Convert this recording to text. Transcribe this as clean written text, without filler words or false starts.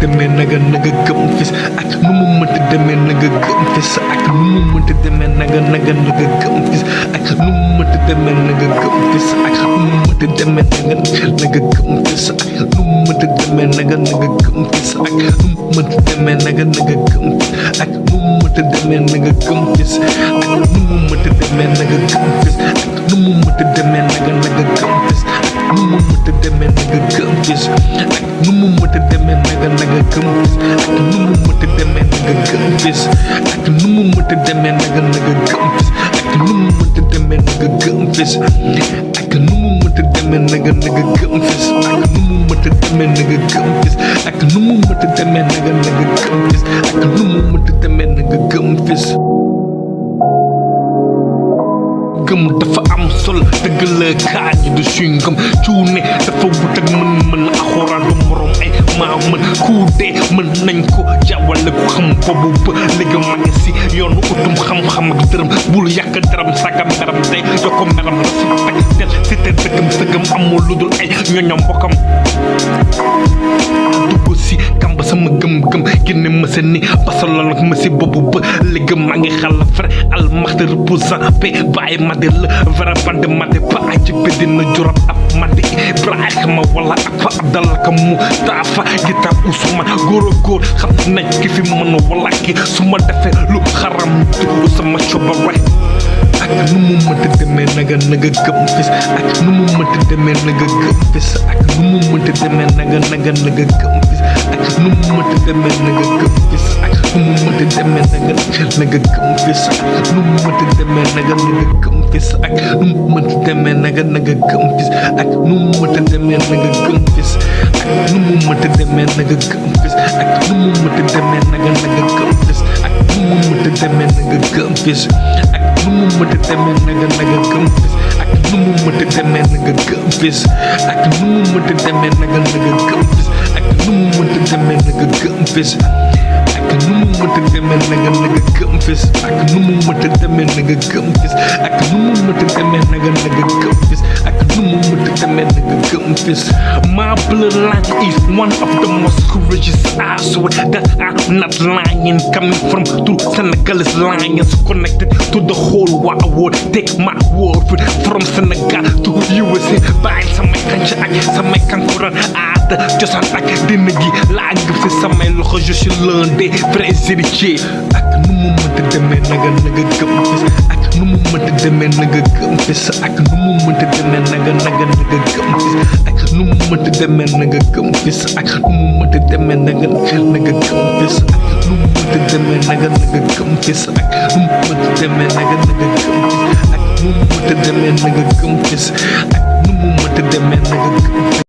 demee naga gëm fis ak nu mu mënti demee naga gëm fis ak nu mu mënti demee naga gëm fis ak nu mu mënti demee naga gëm fis ak nu mu mënti demee naga gëm fis ak nu mu mënti demee naga gëm fis ak nu mu mënti demee naga gëm fis ak nu mu mënti demee naga gëm fis ak nu mu mënti demee naga gëm fis ak nu mu mënti demee naga gëm fis ak nu mu mënti demee naga gëm fis ak nu mu mënti demee naga gëm fis ak nu mu mënti demee naga gëm fis ak nu mu mënti demee naga gëm fis ak nu mu mënti demee naga gëm fis ak nu mu mënti demee naga gëm fis ak nu mu mënti demee naga gëm fis ak nu mu mënti demee naga gëm fis ak nu mu mënti demee naga gëm fis. Gëm dafa am solo dëgg la kaaj du suñ ngëm cuune dafa wut ak mën axoraan du morom ay maa mën ku dee mën nañ ko jawale ko xam boobu ba léegi ma ngi si yoonu utum xam-xam ak dërëm bul yàq dërëm saga meram tey joko meram la si teg del si te dëggam sëggam amul lu dul ay ñoñom bokkam dugg si kamba sama gëm-gëm génne ma sa ni basalol ak ma si boobu ba léegi maa ngi xala vrai al maxte reposant pe bàyyi ma de la vrai bande ma de ba aji be dina jurat ab ma de Ibrahima wala ak fa Abdallah ka mu taafa gitaar Ousmane góor a góor xam nañ ki fi mën wala ki su ma defee lu xaram dugg sama coobare ak nu mu mënti demee naga gëm fis ak nu mu mënti demee naga gëm fis ak nu mu mënti demee naga gëm fis ak nu mu mënti demee naga gëm fis ak nu mu mënti demee naga gëm fis ak nu mu mënti demee naga gëm fis ak nu mu mënti demee naga gëm fis ak nu mu mënti demee naga gëm fis ak nu mu mënti demee naga gëm fis ak nu mu mënti demee naga gëm fis ak nu mu mënti demee naga gëm fis ak nu mu mënti demee naga gëm fis ak nu mu mënti demee naga gëm fis ak nu mu mënti demee naga gëm fis ak nu mu mënti demee naga gëm fis ak nu mu mënti demee naga gëm fis ak nu mu mënti demee naga gëm fis ak nu mu mënti demee naga gëm fis ak nu mu mënti demee naga gëm fis. My bloodline is one of the most courageous. I swear that I'm not lying. Coming from through Senegalese lions connected to the whole wide world. Take my word from Senegal to USA. Bàyyi samay kanca ak samay kankuraan aada cosaan ak dina gi laa ngëf si samay loxo je suis l'un des vrais héritiers. ak nu mu mënti demee naga gëm fis ak nu mu mënti demee naga gëm fis ak nu mu mënti demee naga gëm fis ak nu mu mënti demee naga gëm fis ak nu mu mënti demee naga gëm fis ak nu mu mënti demee naga gëm fis ak nu mu mënti demee naga gëm fis ak nu mu mënti demee naga gëm fis ak nu mu mënti demee naga gëm fis